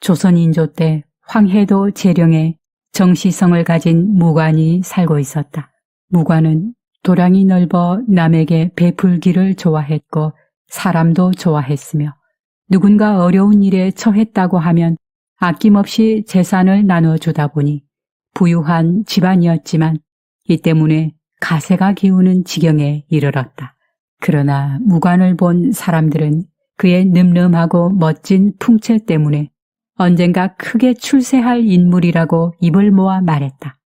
조선인조 때 황해도 재령에 정시성을 가진 무관이 살고 있었다. 무관은 도량이 넓어 남에게 베풀기를 좋아했고 사람도 좋아했으며 누군가 어려운 일에 처했다고 하면 아낌없이 재산을 나눠주다 보니 부유한 집안이었지만 이 때문에 가세가 기우는 지경에 이르렀다. 그러나 무관을 본 사람들은 그의 늠름하고 멋진 풍채 때문에 언젠가 크게 출세할 인물이라고 입을 모아 말했다.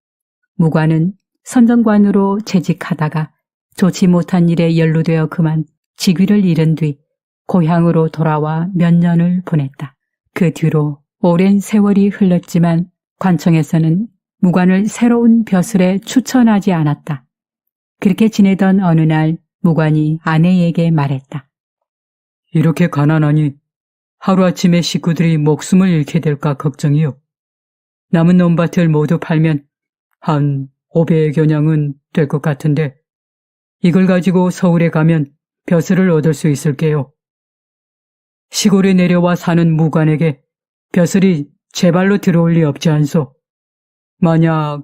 무관은 선정관으로 재직하다가 좋지 못한 일에 연루되어 그만 직위를 잃은 뒤 고향으로 돌아와 몇 년을 보냈다. 그 뒤로 오랜 세월이 흘렀지만 관청에서는 무관을 새로운 벼슬에 추천하지 않았다. 그렇게 지내던 어느 날 무관이 아내에게 말했다. 이렇게 가난하니 하루아침에 식구들이 목숨을 잃게 될까 걱정이요. 남은 논밭을 모두 팔면 한 5배의 겨냥은 될 것 같은데 이걸 가지고 서울에 가면 벼슬을 얻을 수 있을게요. 시골에 내려와 사는 무관에게 벼슬이 제 발로 들어올 리 없지 않소. 만약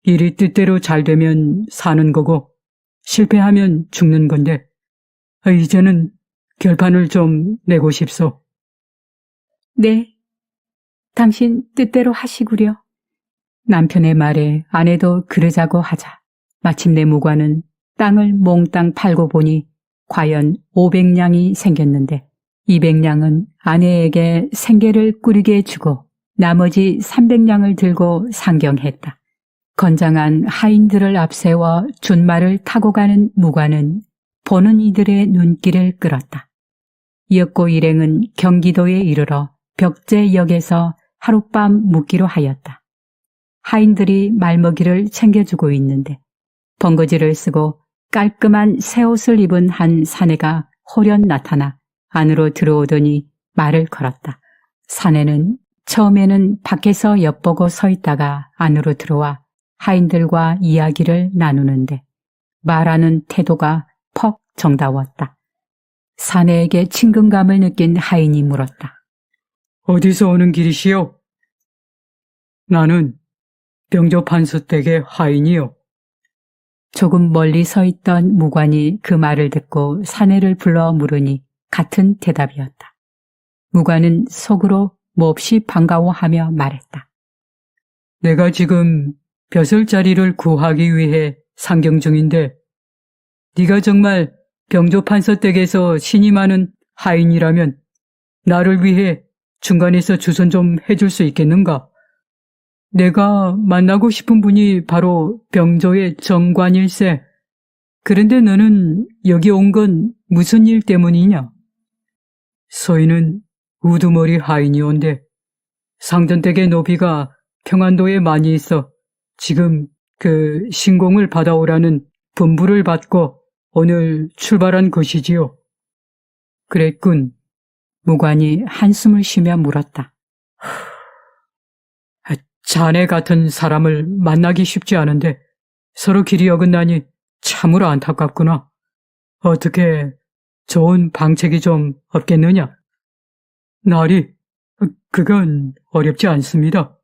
일이 뜻대로 잘 되면 사는 거고 실패하면 죽는 건데 이제는 결판을 좀 내고 싶소. 네, 당신 뜻대로 하시구려. 남편의 말에 아내도 그러자고 하자 마침내 무관은 땅을 몽땅 팔고 보니 과연 500냥이 생겼는데 200냥은 아내에게 생계를 꾸리게 주고 나머지 300냥을 들고 상경했다. 건장한 하인들을 앞세워 준말을 타고 가는 무관은 보는 이들의 눈길을 끌었다. 이윽고 일행은 경기도에 이르러 벽제역에서 하룻밤 묵기로 하였다. 하인들이 말먹이를 챙겨주고 있는데 번거지를 쓰고 깔끔한 새 옷을 입은 한 사내가 호련 나타나 안으로 들어오더니 말을 걸었다. 사내는 처음에는 밖에서 엿보고 서 있다가 안으로 들어와 하인들과 이야기를 나누는데 말하는 태도가 퍽 정다웠다. 사내에게 친근감을 느낀 하인이 물었다. 어디서 오는 길이시오? 나는 병조판서 댁의 하인이요. 조금 멀리 서 있던 무관이 그 말을 듣고 사내를 불러 물으니 같은 대답이었다. 무관은 속으로 몹시 반가워하며 말했다. 내가 지금 벼슬자리를 구하기 위해 상경 중인데 네가 정말 병조판서 댁에서 신임하는 하인이라면 나를 위해 중간에서 주선 좀 해줄 수 있겠는가? 내가 만나고 싶은 분이 바로 병조의 정관일세. 그런데 너는 여기 온 건 무슨 일 때문이냐? 서인은 우두머리 하인이온데 상전댁의 노비가 평안도에 많이 있어 지금 그 신공을 받아오라는 분부를 받고 오늘 출발한 것이지요. 그랬군. 무관이 한숨을 쉬며 물었다. 자네 같은 사람을 만나기 쉽지 않은데 서로 길이 어긋나니 참으로 안타깝구나. 어떻게 좋은 방책이 좀 없겠느냐? 나리, 그건 어렵지 않습니다.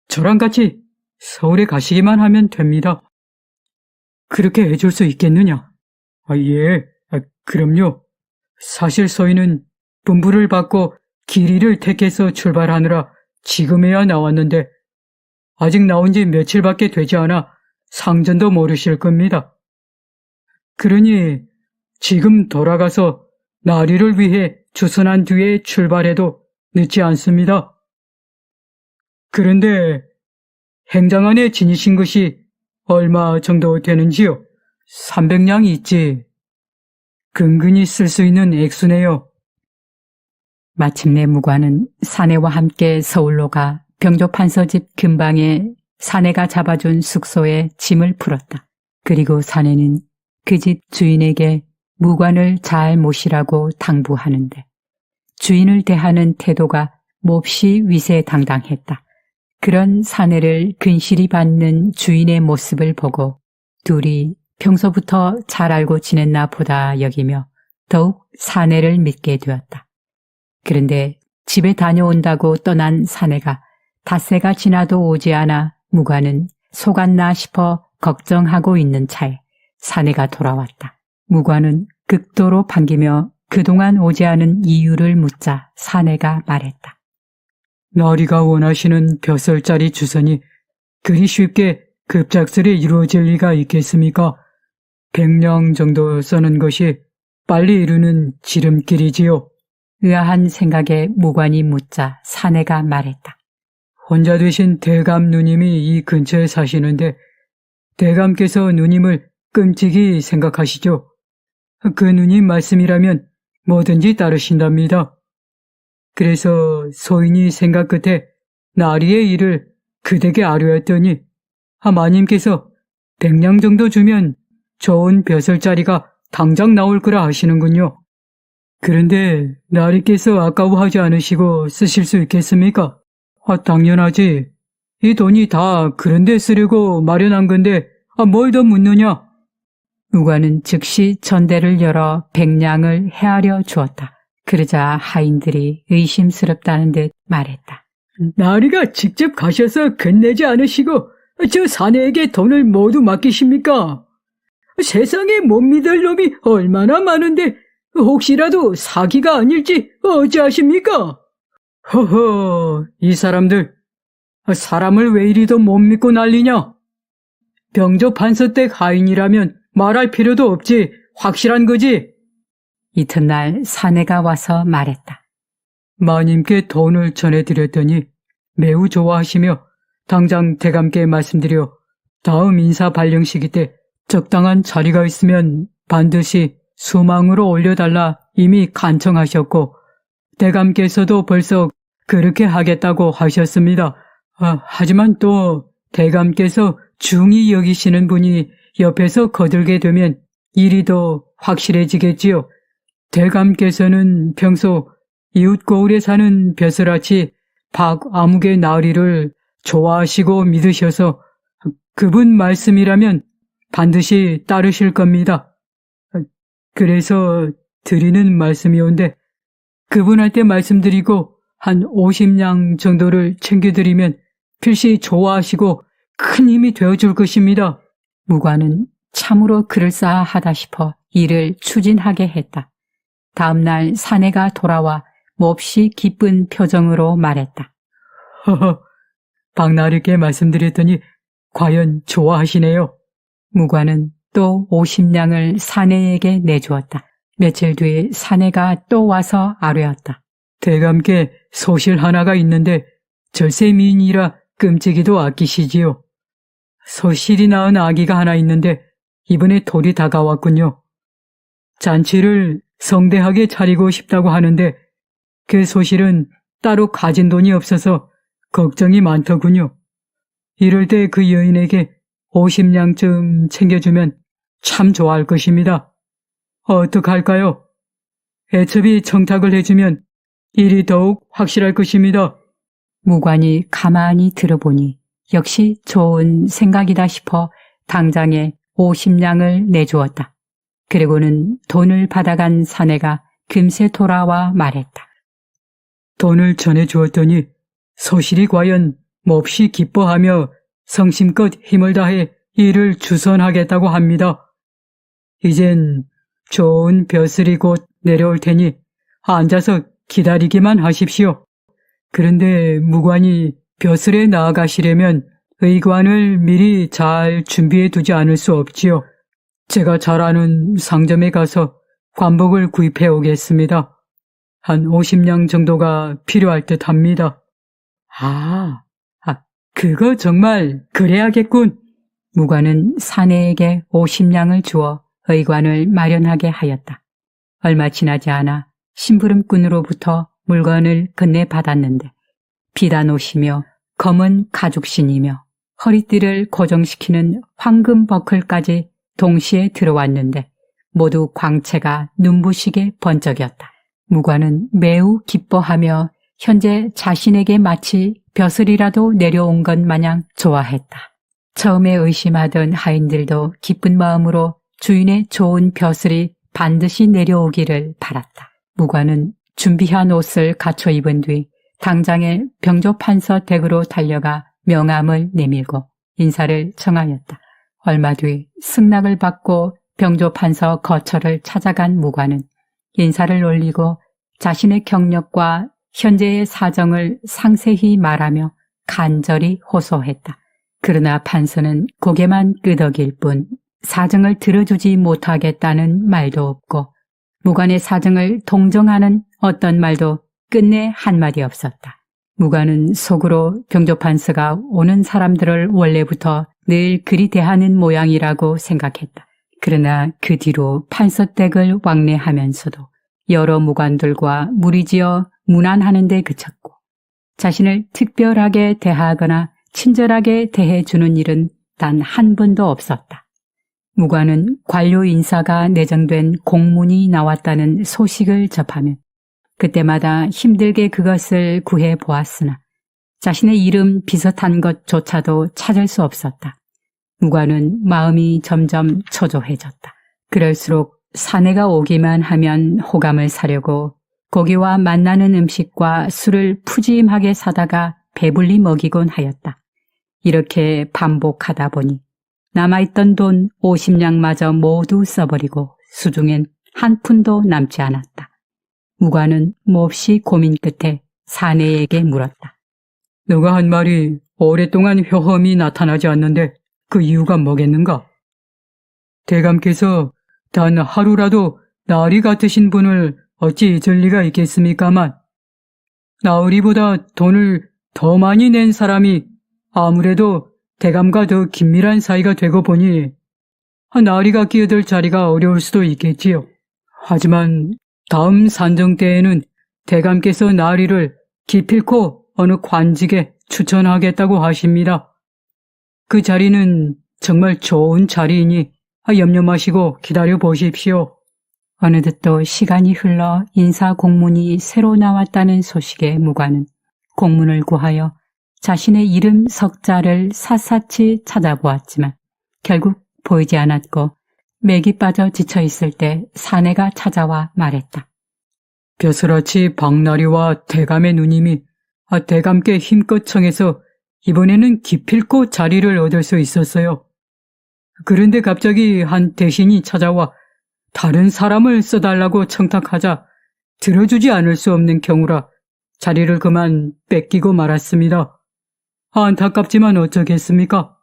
저랑 같이 서울에 가시기만 하면 됩니다. 그렇게 해줄 수 있겠느냐? 예, 그럼요. 사실 서인은 분부를 받고 길이를 택해서 출발하느라 지금에야 나왔는데 아직 나온 지 며칠밖에 되지 않아 상전도 모르실 겁니다. 그러니 지금 돌아가서 나리를 위해 주선한 뒤에 출발해도 늦지 않습니다. 그런데 행장안에 지니신 것이 얼마 정도 되는지요? 300냥이 있지. 근근히 쓸 수 있는 액수네요. 마침내 무관은 사내와 함께 서울로 가 병조판서집 근방에 사내가 잡아준 숙소에 짐을 풀었다. 그리고 사내는 그 집 주인에게 무관을 잘 모시라고 당부하는데 주인을 대하는 태도가 몹시 위세당당했다. 그런 사내를 근실히 받는 주인의 모습을 보고 둘이 평소부터 잘 알고 지냈나 보다 여기며 더욱 사내를 믿게 되었다. 그런데 집에 다녀온다고 떠난 사내가 닷새가 지나도 오지 않아 무관은 속았나 싶어 걱정하고 있는 차에 사내가 돌아왔다. 무관은 극도로 반기며 그동안 오지 않은 이유를 묻자 사내가 말했다. 나리가 원하시는 벼슬자리 주선이 그리 쉽게 급작스레 이루어질 리가 있겠습니까? 100냥 정도 써는 것이 빨리 이루는 지름길이지요. 의아한 생각에 무관이 묻자 사내가 말했다. 혼자 되신 대감 누님이 이 근처에 사시는데 대감께서 누님을 끔찍이 생각하시죠. 그 누님 말씀이라면 뭐든지 따르신답니다. 그래서 소인이 생각 끝에 나리의 일을 그대게 아뢰었더니 마님께서 100냥 정도 주면 좋은 벼슬자리가 당장 나올 거라 하시는군요. 그런데 나리께서 아까워하지 않으시고 쓰실 수 있겠습니까? 당연하지. 이 돈이 다 그런 데 쓰려고 마련한 건데 뭘 더 묻느냐? 무관은 즉시 전대를 열어 100냥을 헤아려 주었다. 그러자 하인들이 의심스럽다는 듯 말했다. 나리가 직접 가셔서 건네지 않으시고 저 사내에게 돈을 모두 맡기십니까? 세상에 못 믿을 놈이 얼마나 많은데 혹시라도 사기가 아닐지 어찌하십니까? 허허, 이 사람들 사람을 왜 이리도 못 믿고 난리냐? 병조 판서댁 하인이라면 말할 필요도 없지 확실한 거지? 이튿날 사내가 와서 말했다. 마님께 돈을 전해드렸더니 매우 좋아하시며 당장 대감께 말씀드려 다음 인사 발령시기 때 적당한 자리가 있으면 반드시 수망으로 올려달라 이미 간청하셨고 대감께서도 벌써 그렇게 하겠다고 하셨습니다. 하지만 또 대감께서 중히 여기시는 분이 옆에서 거들게 되면 일이 더 확실해지겠지요. 대감께서는 평소 이웃고을에 사는 벼슬아치 박아무개 나으리를 좋아하시고 믿으셔서 그분 말씀이라면 반드시 따르실 겁니다. 그래서 드리는 말씀이온데 그분한테 말씀드리고 한 50냥 정도를 챙겨드리면 필시 좋아하시고 큰 힘이 되어줄 것입니다. 무관은 참으로 그럴싸하다 싶어 일을 추진하게 했다. 다음 날 사내가 돌아와 몹시 기쁜 표정으로 말했다. 허허, 박나리께 말씀드렸더니 과연 좋아하시네요. 무관은 또 50냥을 사내에게 내주었다. 며칠 뒤 사내가 또 와서 아뢰었다. 대감께 소실 하나가 있는데 절세 미인이라 끔찍이도 아끼시지요. 소실이 낳은 아기가 하나 있는데 이번에 돌이 다가왔군요. 잔치를 성대하게 차리고 싶다고 하는데 그 소실은 따로 가진 돈이 없어서 걱정이 많더군요. 이럴 때 그 여인에게 50냥쯤 챙겨주면 참 좋아할 것입니다. 어떡할까요? 애첩이 청탁을 해주면 일이 더욱 확실할 것입니다. 무관이 가만히 들어보니 역시 좋은 생각이다 싶어 당장에 50냥을 내주었다. 그리고는 돈을 받아간 사내가 금세 돌아와 말했다. 돈을 전해주었더니 소실이 과연 몹시 기뻐하며 성심껏 힘을 다해 일을 주선하겠다고 합니다. 이젠 좋은 벼슬이 곧 내려올 테니 앉아서 기다리기만 하십시오. 그런데 무관이 벼슬에 나아가시려면 의관을 미리 잘 준비해 두지 않을 수 없지요. 제가 잘 아는 상점에 가서 관복을 구입해 오겠습니다. 한 50냥 정도가 필요할 듯 합니다. 그거 정말 그래야겠군. 무관은 사내에게 50냥을 주어 의관을 마련하게 하였다. 얼마 지나지 않아 심부름꾼으로부터 물건을 건네받았는데 비단옷이며 검은 가죽신이며 허리띠를 고정시키는 황금 버클까지 동시에 들어왔는데 모두 광채가 눈부시게 번쩍였다. 무관은 매우 기뻐하며 현재 자신에게 마치 벼슬이라도 내려온 것 마냥 좋아했다. 처음에 의심하던 하인들도 기쁜 마음으로 주인의 좋은 벼슬이 반드시 내려오기를 바랐다. 무관은 준비한 옷을 갖춰 입은 뒤 당장에 병조판서 댁으로 달려가 명함을 내밀고 인사를 청하였다. 얼마 뒤 승낙을 받고 병조판서 거처를 찾아간 무관은 인사를 올리고 자신의 경력과 현재의 사정을 상세히 말하며 간절히 호소했다. 그러나 판서는 고개만 끄덕일 뿐 사정을 들어주지 못하겠다는 말도 없고 무관의 사정을 동정하는 어떤 말도 끝내 한마디 없었다. 무관은 속으로 병조판서가 오는 사람들을 원래부터 늘 그리 대하는 모양이라고 생각했다. 그러나 그 뒤로 판서댁을 왕래하면서도 여러 무관들과 무리지어 문안하는 데 그쳤고 자신을 특별하게 대하거나 친절하게 대해주는 일은 단 한 번도 없었다. 무관은 관료 인사가 내정된 공문이 나왔다는 소식을 접하면 그때마다 힘들게 그것을 구해 보았으나 자신의 이름 비슷한 것조차도 찾을 수 없었다. 무관은 마음이 점점 초조해졌다. 그럴수록 사내가 오기만 하면 호감을 사려고 고기와 만나는 음식과 술을 푸짐하게 사다가 배불리 먹이곤 하였다. 이렇게 반복하다 보니 남아있던 돈 50냥마저 모두 써버리고 수중엔 한 푼도 남지 않았다. 무관은 몹시 고민 끝에 사내에게 물었다. 너가 한 말이 오랫동안 효험이 나타나지 않는데 그 이유가 뭐겠는가? 대감께서 단 하루라도 나으리 같으신 분을 어찌 잊을 리가 있겠습니까만 나으리보다 돈을 더 많이 낸 사람이 아무래도 대감과 더 긴밀한 사이가 되고 보니 나으리가 끼어들 자리가 어려울 수도 있겠지요. 하지만 다음 산정 때에는 대감께서 나으리를 기필코 어느 관직에 추천하겠다고 하십니다. 그 자리는 정말 좋은 자리이니 염려 마시고 기다려 보십시오. 어느덧 또 시간이 흘러 인사 공문이 새로 나왔다는 소식에 무관은 공문을 구하여 자신의 이름 석자를 샅샅이 찾아보았지만 결국 보이지 않았고 맥이 빠져 지쳐있을 때 사내가 찾아와 말했다. 벼슬아치 박나리와 대감의 누님이 대감께 힘껏 청해서 이번에는 기필코 자리를 얻을 수 있었어요. 그런데 갑자기 한 대신이 찾아와 다른 사람을 써달라고 청탁하자 들어주지 않을 수 없는 경우라 자리를 그만 뺏기고 말았습니다. 안타깝지만 어쩌겠습니까?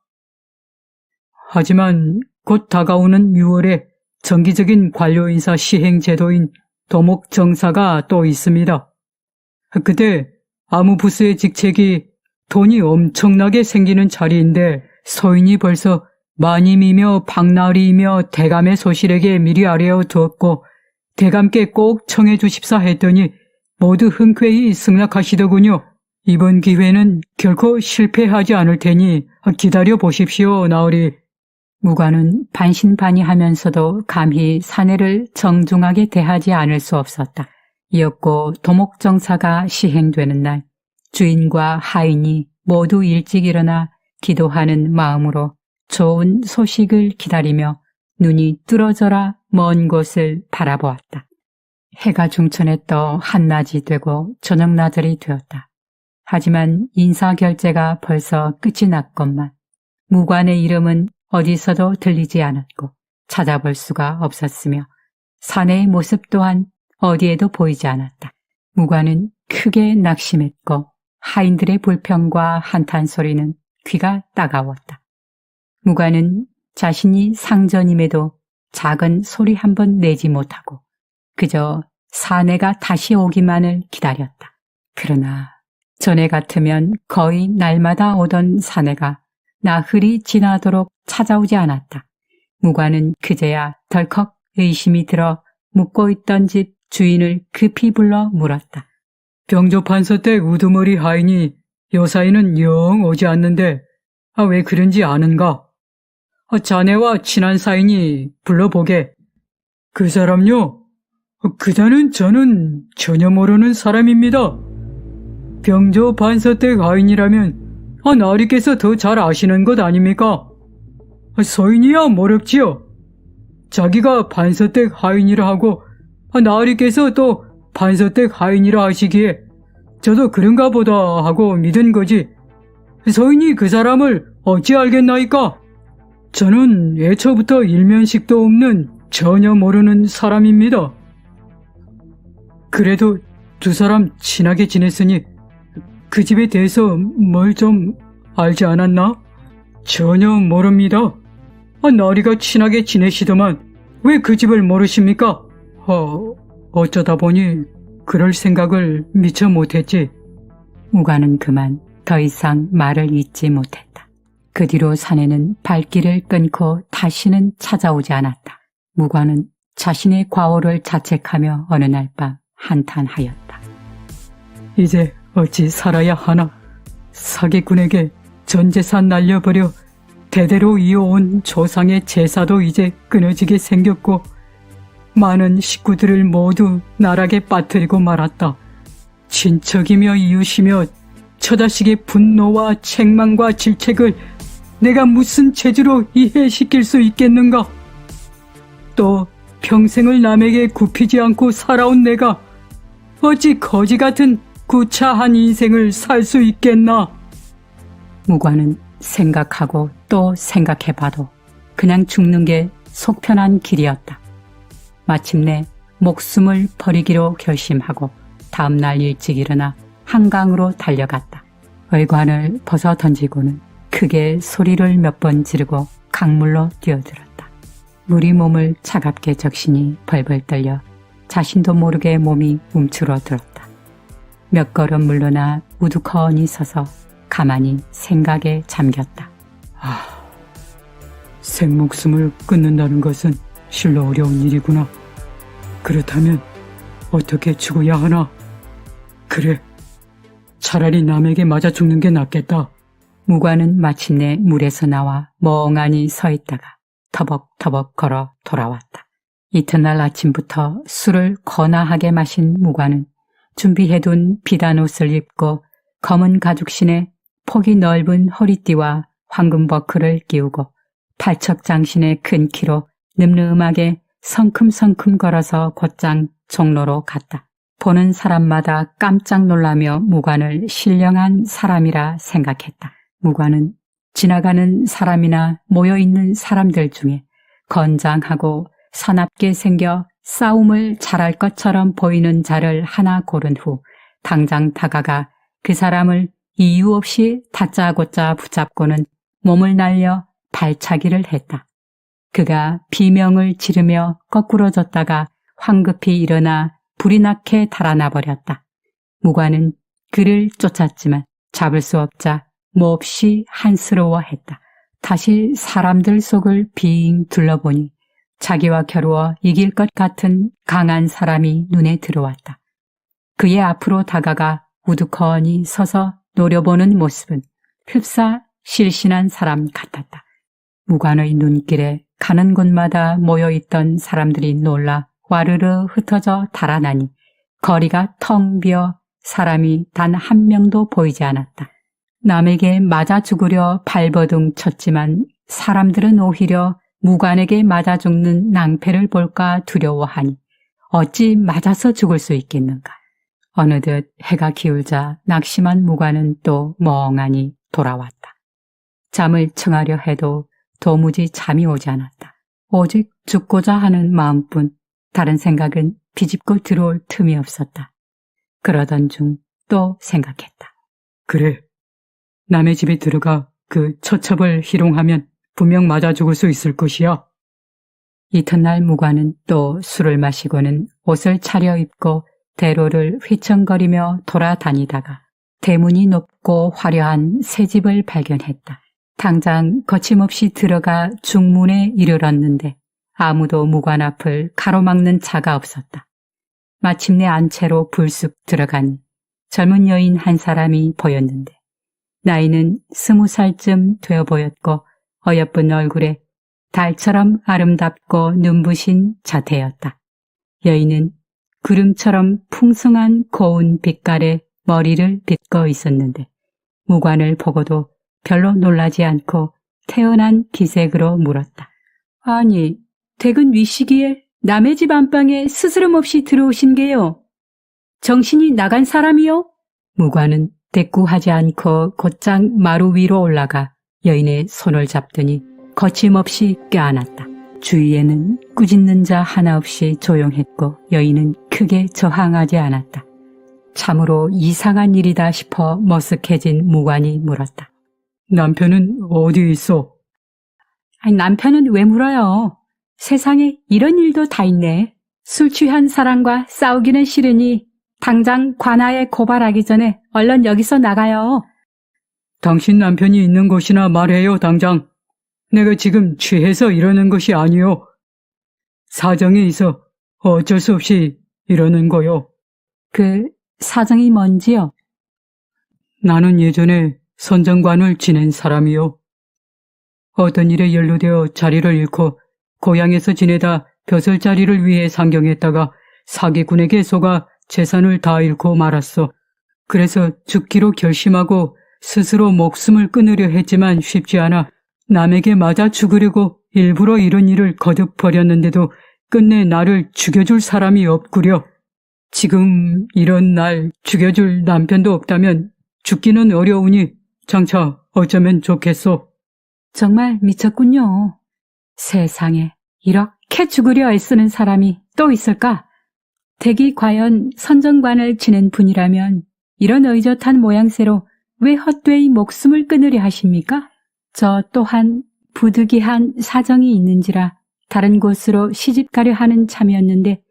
하지만 곧 다가오는 6월에 정기적인 관료인사 시행 제도인 도목정사가 또 있습니다. 그때 아무 부스의 직책이 돈이 엄청나게 생기는 자리인데 서인이 벌써 마님이며 박나리이며 대감의 소실에게 미리 아뢰어 두었고 대감께 꼭 청해 주십사 했더니 모두 흔쾌히 승낙하시더군요. 이번 기회는 결코 실패하지 않을 테니 기다려 보십시오, 나으리. 무관은 반신반의하면서도 감히 사내를 정중하게 대하지 않을 수 없었다. 이었고 도목정사가 시행되는 날 주인과 하인이 모두 일찍 일어나 기도하는 마음으로 좋은 소식을 기다리며 눈이 뚫어져라 먼 곳을 바라보았다. 해가 중천에 떠 한낮이 되고 저녁나절이 되었다. 하지만 인사결제가 벌써 끝이 났건만 무관의 이름은 어디서도 들리지 않았고 찾아볼 수가 없었으며 사내의 모습 또한 어디에도 보이지 않았다. 무관은 크게 낙심했고 하인들의 불평과 한탄소리는 귀가 따가웠다. 무관은 자신이 상전임에도 작은 소리 한 번 내지 못하고 그저 사내가 다시 오기만을 기다렸다. 그러나 전에 같으면 거의 날마다 오던 사내가 나흘이 지나도록 찾아오지 않았다. 무관은 그제야 덜컥 의심이 들어 묵고 있던 집 주인을 급히 불러 물었다. 병조판서댁 우두머리 하인이 요사이는 영 오지 않는데 왜 그런지 아는가? 자네와 친한 사이니 불러보게. 그 사람요? 그자는 저는 전혀 모르는 사람입니다. 병조판서댁 하인이라면 나으리께서 더 잘 아시는 것 아닙니까? 서인이야 모르지요. 자기가 판서댁 하인이라 하고 나으리께서 또 반서댁 하인이라 하시기에 저도 그런가 보다 하고 믿은 거지. 서인이 그 사람을 어찌 알겠나이까? 저는 애초부터 일면식도 없는 전혀 모르는 사람입니다. 그래도 두 사람 친하게 지냈으니 그 집에 대해서 뭘 좀 알지 않았나? 전혀 모릅니다. 나리가 친하게 지내시더만 왜 그 집을 모르십니까? 어쩌다 보니 그럴 생각을 미처 못했지. 무관은 그만 더 이상 말을 잇지 못했다. 그 뒤로 사내는 발길을 끊고 다시는 찾아오지 않았다. 무관은 자신의 과오를 자책하며 어느 날 밤 한탄하였다. 이제 어찌 살아야 하나? 사기꾼에게 전 재산 날려버려 대대로 이어온 조상의 제사도 이제 끊어지게 생겼고 많은 식구들을 모두 나락에 빠뜨리고 말았다. 친척이며 이웃이며 처자식의 분노와 책망과 질책을 내가 무슨 재주로 이해시킬 수 있겠는가? 또 평생을 남에게 굽히지 않고 살아온 내가 어찌 거지 같은 구차한 인생을 살 수 있겠나? 무관은 생각하고 또 생각해봐도 그냥 죽는 게 속편한 길이었다. 마침내 목숨을 버리기로 결심하고 다음날 일찍 일어나 한강으로 달려갔다. 의관을 벗어 던지고는 크게 소리를 몇 번 지르고 강물로 뛰어들었다. 물이 몸을 차갑게 적시니 벌벌 떨려 자신도 모르게 몸이 움츠러들었다. 몇 걸음 물러나 우두커니 서서 가만히 생각에 잠겼다. 생목숨을 끊는다는 것은 실로 어려운 일이구나. 그렇다면 어떻게 죽어야 하나? 그래, 차라리 남에게 맞아 죽는 게 낫겠다. 무관은 마침내 물에서 나와 멍하니 서 있다가 터벅터벅 걸어 돌아왔다. 이튿날 아침부터 술을 거나하게 마신 무관은 준비해둔 비단 옷을 입고 검은 가죽신에 폭이 넓은 허리띠와 황금 버클을 끼우고 팔척장신의 큰 키로 늠름하게 성큼성큼 걸어서 곧장 종로로 갔다. 보는 사람마다 깜짝 놀라며 무관을 신령한 사람이라 생각했다. 무관은 지나가는 사람이나 모여있는 사람들 중에 건장하고 사납게 생겨 싸움을 잘할 것처럼 보이는 자를 하나 고른 후 당장 다가가 그 사람을 이유 없이 다짜고짜 붙잡고는 몸을 날려 발차기를 했다. 그가 비명을 지르며 거꾸러졌다가 황급히 일어나 불이 나게 달아나 버렸다. 무관은 그를 쫓았지만 잡을 수 없자 몹시 한스러워했다. 다시 사람들 속을 빙 둘러보니 자기와 겨루어 이길 것 같은 강한 사람이 눈에 들어왔다. 그의 앞으로 다가가 우두커니 서서 노려보는 모습은 흡사 실신한 사람 같았다. 무관의 눈길에 가는 곳마다 모여있던 사람들이 놀라 와르르 흩어져 달아나니 거리가 텅 비어 사람이 단 한 명도 보이지 않았다. 남에게 맞아 죽으려 발버둥 쳤지만 사람들은 오히려 무관에게 맞아 죽는 낭패를 볼까 두려워하니 어찌 맞아서 죽을 수 있겠는가. 어느덧 해가 기울자 낙심한 무관은 또 멍하니 돌아왔다. 잠을 청하려 해도 도무지 잠이 오지 않았다. 오직 죽고자 하는 마음뿐 다른 생각은 비집고 들어올 틈이 없었다. 그러던 중 또 생각했다. 그래, 남의 집에 들어가 그 처첩을 희롱하면 분명 맞아 죽을 수 있을 것이야. 이튿날 무관은 또 술을 마시고는 옷을 차려입고 대로를 휘청거리며 돌아다니다가 대문이 높고 화려한 새 집을 발견했다. 당장 거침없이 들어가 중문에 이르렀는데 아무도 무관 앞을 가로막는 자가 없었다. 마침내 안채로 불쑥 들어가니 젊은 여인 한 사람이 보였는데 나이는 20살쯤 되어 보였고 어여쁜 얼굴에 달처럼 아름답고 눈부신 자태였다. 여인은 구름처럼 풍성한 고운 빛깔의 머리를 빗고 있었는데 무관을 보고도 별로 놀라지 않고 태연한 기색으로 물었다. 아니, 댁은 위시기에 남의 집 안방에 스스럼 없이 들어오신 게요. 정신이 나간 사람이요? 무관은 대꾸하지 않고 곧장 마루 위로 올라가 여인의 손을 잡더니 거침없이 껴안았다. 주위에는 꾸짖는 자 하나 없이 조용했고 여인은 크게 저항하지 않았다. 참으로 이상한 일이다 싶어 머쓱해진 무관이 물었다. 남편은 어디 있어? 아니, 남편은 왜 물어요? 세상에 이런 일도 다 있네. 술 취한 사람과 싸우기는 싫으니 당장 관아에 고발하기 전에 얼른 여기서 나가요. 당신 남편이 있는 곳이나 말해요, 당장. 내가 지금 취해서 이러는 것이 아니요. 사정이 있어 어쩔 수 없이 이러는 거요. 그 사정이 뭔지요? 나는 예전에 선정관을 지낸 사람이요. 어떤 일에 연루되어 자리를 잃고 고향에서 지내다 벼슬자리를 위해 상경했다가 사기꾼에게 속아 재산을 다 잃고 말았어. 그래서 죽기로 결심하고 스스로 목숨을 끊으려 했지만 쉽지 않아 남에게 맞아 죽으려고 일부러 이런 일을 거듭 벌였는데도 끝내 나를 죽여줄 사람이 없구려. 지금 이런 날 죽여줄 남편도 없다면 죽기는 어려우니 장차 어쩌면 좋겠소. 정말 미쳤군요. 세상에 이렇게 죽으려 애쓰는 사람이 또 있을까? 댁이 과연 선정관을 지낸 분이라면 이런 의젓한 모양새로 왜 헛되이 목숨을 끊으려 하십니까? 저 또한 부득이한 사정이 있는지라 다른 곳으로 시집가려 하는 참이었는데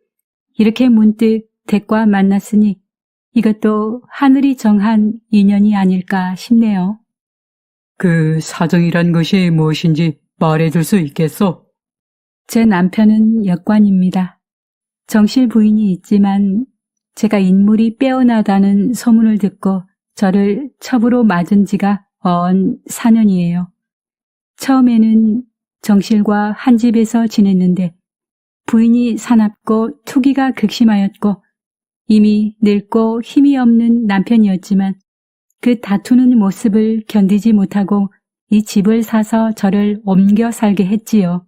이렇게 문득 댁과 만났으니 이것도 하늘이 정한 인연이 아닐까 싶네요. 그 사정이란 것이 무엇인지 말해줄 수 있겠소? 제 남편은 역관입니다. 정실 부인이 있지만 제가 인물이 빼어나다는 소문을 듣고 저를 첩으로 맞은 지가 언 4년이에요. 처음에는 정실과 한 집에서 지냈는데 부인이 사납고 투기가 극심하였고 이미 늙고 힘이 없는 남편이었지만 그 다투는 모습을 견디지 못하고 이 집을 사서 저를 옮겨 살게 했지요.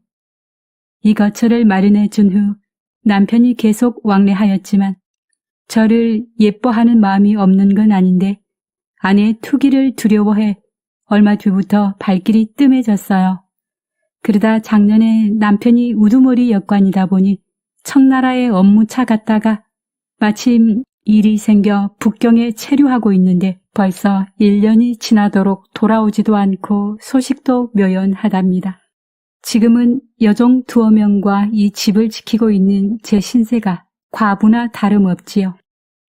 이 거처를 마련해 준 후 남편이 계속 왕래하였지만 저를 예뻐하는 마음이 없는 건 아닌데 아내의 투기를 두려워해 얼마 뒤부터 발길이 뜸해졌어요. 그러다 작년에 남편이 우두머리 역관이다 보니 청나라에 업무차 갔다가 마침 일이 생겨 북경에 체류하고 있는데 벌써 1년이 지나도록 돌아오지도 않고 소식도 묘연하답니다. 지금은 여종 2명과 이 집을 지키고 있는 제 신세가 과부나 다름없지요.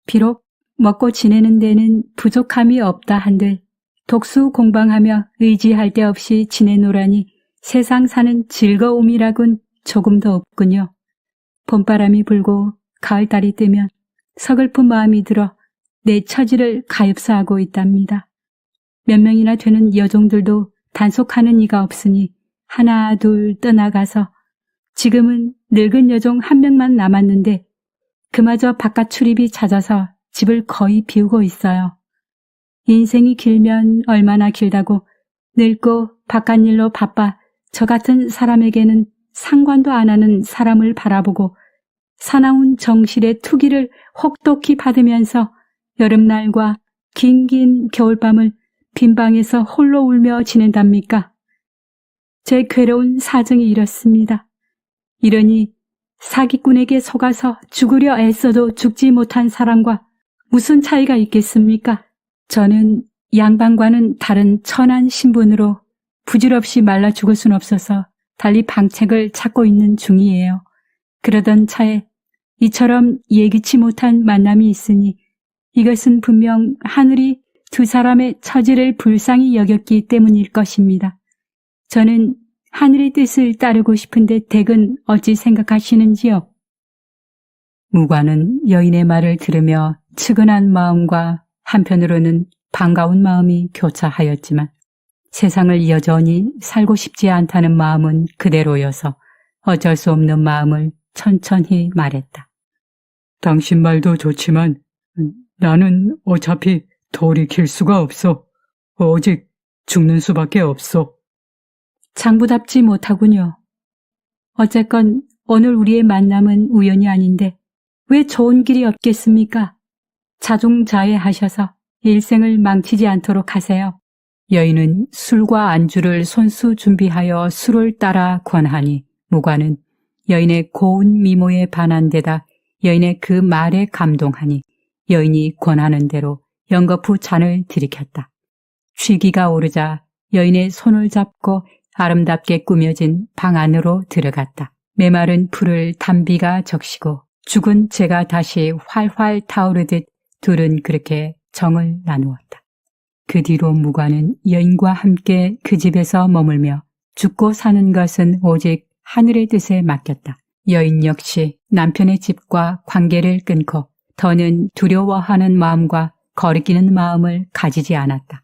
비록 먹고 지내는 데는 부족함이 없다 한들 독수 공방하며 의지할 데 없이 지내노라니 세상 사는 즐거움이라곤 조금도 없군요. 봄바람이 불고 가을달이 뜨면 서글픈 마음이 들어 내 처지를 가엾어하고 있답니다. 몇 명이나 되는 여종들도 단속하는 이가 없으니 하나 둘 떠나가서 지금은 늙은 여종 1명만 남았는데 그마저 바깥 출입이 잦아서 집을 거의 비우고 있어요. 인생이 길면 얼마나 길다고 늙고 바깥일로 바빠 저 같은 사람에게는 상관도 안 하는 사람을 바라보고 사나운 정실의 투기를 혹독히 받으면서 여름날과 긴긴 겨울밤을 빈방에서 홀로 울며 지낸답니까? 제 괴로운 사정이 이렇습니다. 이러니 사기꾼에게 속아서 죽으려 애써도 죽지 못한 사람과 무슨 차이가 있겠습니까? 저는 양반과는 다른 천한 신분으로 부질없이 말라 죽을 순 없어서 달리 방책을 찾고 있는 중이에요. 그러던 차에 이처럼 예기치 못한 만남이 있으니 이것은 분명 하늘이 두 사람의 처지를 불쌍히 여겼기 때문일 것입니다. 저는 하늘의 뜻을 따르고 싶은데 댁은 어찌 생각하시는지요? 무관은 여인의 말을 들으며 측은한 마음과 한편으로는 반가운 마음이 교차하였지만 세상을 여전히 살고 싶지 않다는 마음은 그대로여서 어쩔 수 없는 마음을 천천히 말했다. 당신 말도 좋지만 나는 어차피 돌이킬 수가 없어. 오직 죽는 수밖에 없어. 장부답지 못하군요. 어쨌건 오늘 우리의 만남은 우연이 아닌데 왜 좋은 길이 없겠습니까? 자중자애하셔서 일생을 망치지 않도록 하세요. 여인은 술과 안주를 손수 준비하여 술을 따라 권하니 무관은 여인의 고운 미모에 반한 데다 여인의 그 말에 감동하니 여인이 권하는 대로 연거푸 잔을 들이켰다. 취기가 오르자 여인의 손을 잡고 아름답게 꾸며진 방 안으로 들어갔다. 메마른 풀을 단비가 적시고 죽은 재가 다시 활활 타오르듯 둘은 그렇게 정을 나누었다. 그 뒤로 무관은 여인과 함께 그 집에서 머물며 죽고 사는 것은 오직 하늘의 뜻에 맡겼다. 여인 역시 남편의 집과 관계를 끊고 더는 두려워하는 마음과 거리끼는 마음을 가지지 않았다.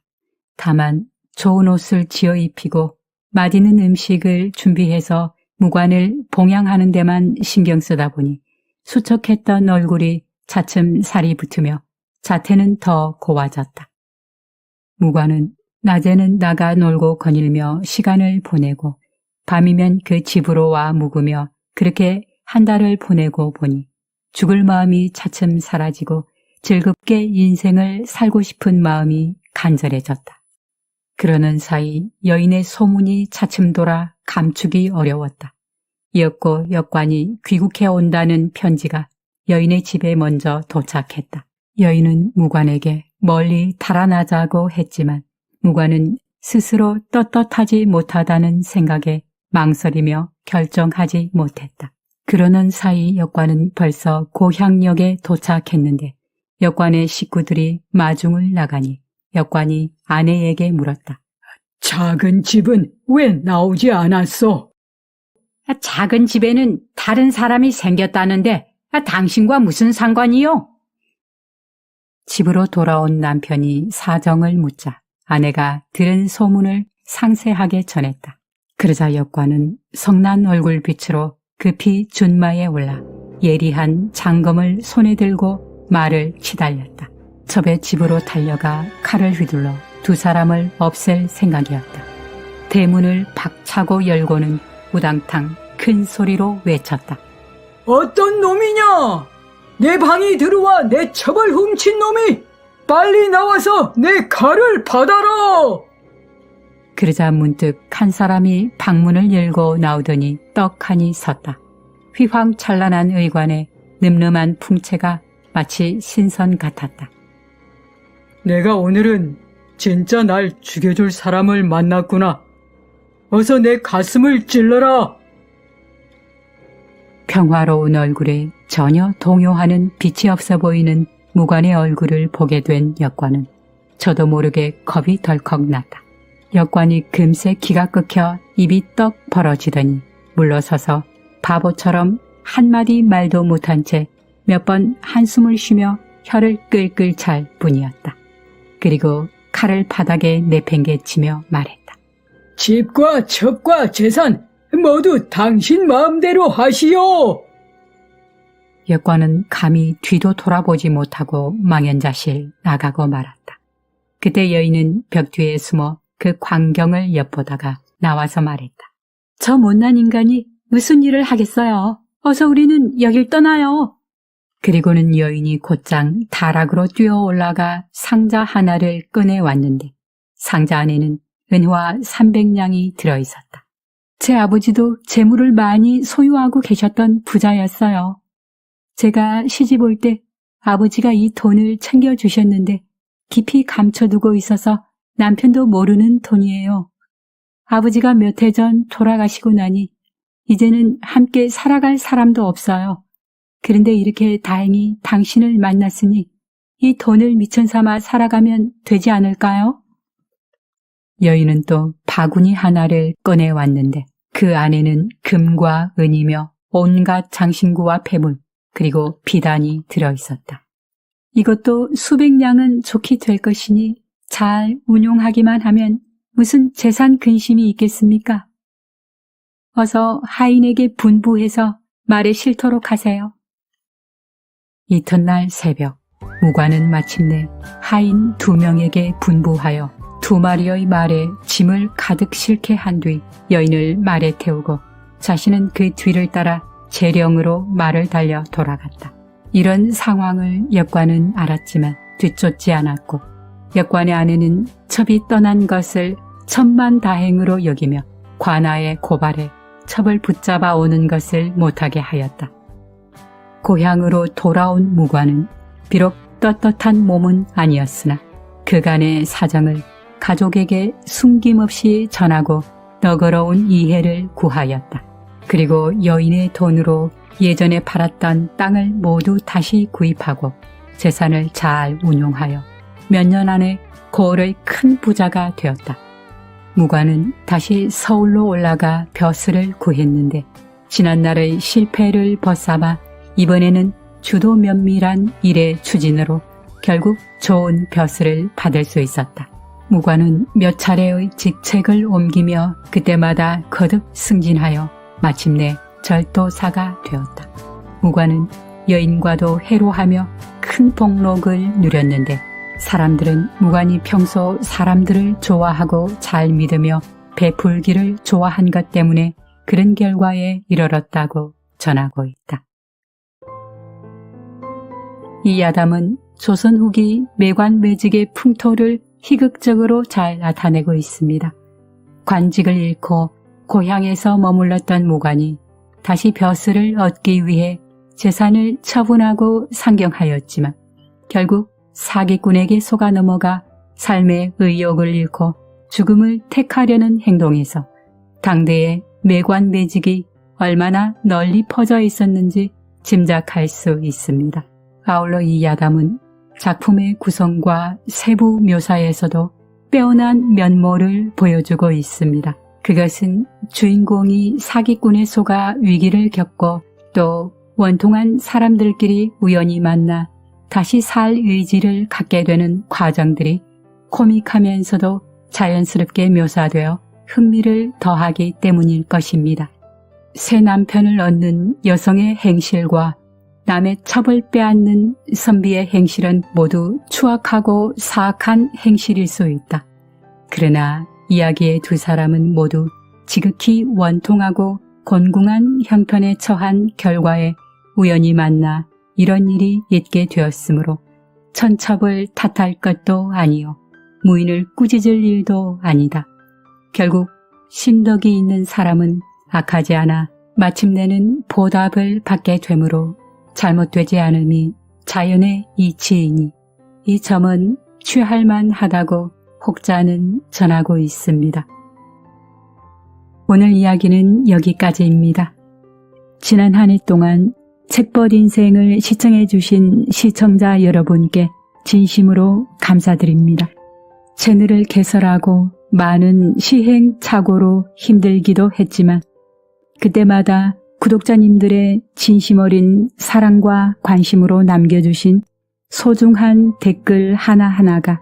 다만 좋은 옷을 지어 입히고 맛있는 음식을 준비해서 무관을 봉양하는 데만 신경 쓰다 보니 수척했던 얼굴이 차츰 살이 붙으며 자태는 더 고와졌다. 무관은 낮에는 나가 놀고 거닐며 시간을 보내고 밤이면 그 집으로 와 묵으며 그렇게 한 달을 보내고 보니 죽을 마음이 차츰 사라지고 즐겁게 인생을 살고 싶은 마음이 간절해졌다. 그러는 사이 여인의 소문이 차츰 돌아 감추기 어려웠다. 이었고 역관이 귀국해 온다는 편지가 여인의 집에 먼저 도착했다. 여인은 무관에게 멀리 달아나자고 했지만 무관은 스스로 떳떳하지 못하다는 생각에 망설이며 결정하지 못했다. 그러는 사이 역관은 벌써 고향역에 도착했는데 역관의 식구들이 마중을 나가니 역관이 아내에게 물었다. 작은 집은 왜 나오지 않았어? 작은 집에는 다른 사람이 생겼다는데 당신과 무슨 상관이요? 집으로 돌아온 남편이 사정을 묻자 아내가 들은 소문을 상세하게 전했다. 그러자 역관은 성난 얼굴빛으로 급히 준마에 올라 예리한 장검을 손에 들고 말을 치달렸다. 첩의 집으로 달려가 칼을 휘둘러 두 사람을 없앨 생각이었다. 대문을 박차고 열고는 우당탕 큰 소리로 외쳤다. 어떤 놈이냐? 내 방이 들어와 내 첩을 훔친 놈이 빨리 나와서 내 칼을 받아라! 그러자 문득 한 사람이 방문을 열고 나오더니 떡하니 섰다. 휘황찬란한 의관에 늠름한 풍채가 마치 신선 같았다. 내가 오늘은 진짜 날 죽여줄 사람을 만났구나. 어서 내 가슴을 찔러라. 평화로운 얼굴에 전혀 동요하는 빛이 없어 보이는 무관의 얼굴을 보게 된 역관은 저도 모르게 겁이 덜컥 났다. 역관이 금세 기가 끄켜 입이 떡 벌어지더니 물러서서 바보처럼 한마디 말도 못한 채 몇 번 한숨을 쉬며 혀를 끌끌 찰 뿐이었다. 그리고 칼을 바닥에 내팽개치며 말했다. 집과 첩과 재산 모두 당신 마음대로 하시오. 역관은 감히 뒤도 돌아보지 못하고 망연자실 나가고 말았다. 그때 여인은 벽 뒤에 숨어 그 광경을 엿보다가 나와서 말했다. 저 못난 인간이 무슨 일을 하겠어요. 어서 우리는 여길 떠나요. 그리고는 여인이 곧장 다락으로 뛰어 올라가 상자 하나를 꺼내왔는데 상자 안에는 은화 300냥이 들어있었다. 제 아버지도 재물을 많이 소유하고 계셨던 부자였어요. 제가 시집 올 때 아버지가 이 돈을 챙겨주셨는데 깊이 감춰두고 있어서 남편도 모르는 돈이에요. 아버지가 몇 해 전 돌아가시고 나니 이제는 함께 살아갈 사람도 없어요. 그런데 이렇게 다행히 당신을 만났으니 이 돈을 미천 삼아 살아가면 되지 않을까요? 여인은 또 바구니 하나를 꺼내왔는데 그 안에는 금과 은이며 온갖 장신구와 폐물 그리고 비단이 들어있었다. 이것도 수백 냥은 좋게 될 것이니 잘 운용하기만 하면 무슨 재산 근심이 있겠습니까? 어서 하인에게 분부해서 말에 싫도록 하세요. 이튿날 새벽 무관은 마침내 하인 2명에게 분부하여 2마리의 말에 짐을 가득 실게 한 뒤 여인을 말에 태우고 자신은 그 뒤를 따라 재령으로 말을 달려 돌아갔다. 이런 상황을 역관은 알았지만 뒤쫓지 않았고 역관의 아내는 첩이 떠난 것을 천만다행으로 여기며 관아의 고발에 첩을 붙잡아 오는 것을 못하게 하였다. 고향으로 돌아온 무관은 비록 떳떳한 몸은 아니었으나 그간의 사정을 가족에게 숨김없이 전하고 너그러운 이해를 구하였다. 그리고 여인의 돈으로 예전에 팔았던 땅을 모두 다시 구입하고 재산을 잘 운용하여 몇 년 안에 고을의 큰 부자가 되었다. 무관은 다시 서울로 올라가 벼슬을 구했는데 지난날의 실패를 벗삼아 이번에는 주도 면밀한 일의 추진으로 결국 좋은 벼슬을 받을 수 있었다. 무관은 몇 차례의 직책을 옮기며 그때마다 거듭 승진하여 마침내 절도사가 되었다. 무관은 여인과도 해로하며 큰 복록을 누렸는데 사람들은 무관이 평소 사람들을 좋아하고 잘 믿으며 베풀기를 좋아한 것 때문에 그런 결과에 이르렀다고 전하고 있다. 이 야담은 조선 후기 매관매직의 풍토를 희극적으로 잘 나타내고 있습니다. 관직을 잃고 고향에서 머물렀던 무관이 다시 벼슬을 얻기 위해 재산을 처분하고 상경하였지만 결국 사기꾼에게 속아 넘어가 삶의 의욕을 잃고 죽음을 택하려는 행동에서 당대의 매관매직이 얼마나 널리 퍼져 있었는지 짐작할 수 있습니다. 아울러 이 야담은 작품의 구성과 세부 묘사에서도 빼어난 면모를 보여주고 있습니다. 그것은 주인공이 사기꾼에 속아 위기를 겪고 또 원통한 사람들끼리 우연히 만나 다시 살 의지를 갖게 되는 과정들이 코믹하면서도 자연스럽게 묘사되어 흥미를 더하기 때문일 것입니다. 새 남편을 얻는 여성의 행실과 남의 첩을 빼앗는 선비의 행실은 모두 추악하고 사악한 행실일 수 있다. 그러나 이야기의 두 사람은 모두 지극히 원통하고 곤궁한 형편에 처한 결과에 우연히 만나 이런 일이 있게 되었으므로 천첩을 탓할 것도 아니요 무인을 꾸짖을 일도 아니다. 결국 신덕이 있는 사람은 악하지 않아 마침내는 보답을 받게 되므로 잘못되지 않음이 자연의 이치이니 이 점은 취할만 하다고 혹자는 전하고 있습니다. 오늘 이야기는 여기까지입니다. 지난 한 해 동안 책벗 인생을 시청해 주신 시청자 여러분께 진심으로 감사드립니다. 채널을 개설하고 많은 시행착오로 힘들기도 했지만 그때마다 구독자님들의 진심 어린 사랑과 관심으로 남겨주신 소중한 댓글 하나하나가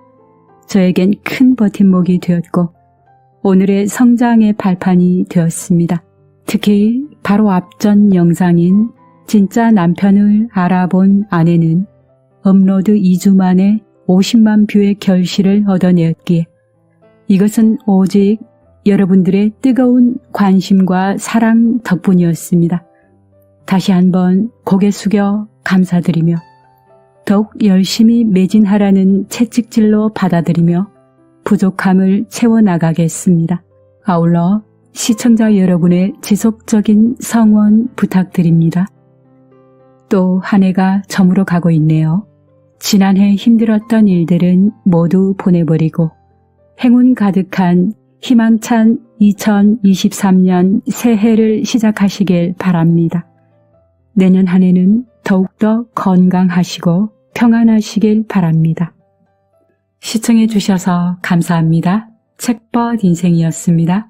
저에겐 큰 버팀목이 되었고 오늘의 성장의 발판이 되었습니다. 특히 바로 앞전 영상인 진짜 남편을 알아본 아내는 업로드 2주 만에 50만 뷰의 결실을 얻어내었기에 이것은 오직 여러분들의 뜨거운 관심과 사랑 덕분이었습니다. 다시 한번 고개 숙여 감사드리며 더욱 열심히 매진하라는 채찍질로 받아들이며 부족함을 채워나가겠습니다. 아울러 시청자 여러분의 지속적인 성원 부탁드립니다. 또 한 해가 저물어 가고 있네요. 지난해 힘들었던 일들은 모두 보내버리고 행운 가득한 희망찬 2023년 새해를 시작하시길 바랍니다. 내년 한 해는 더욱더 건강하시고 평안하시길 바랍니다. 시청해 주셔서 감사합니다. 책벗 인생이었습니다.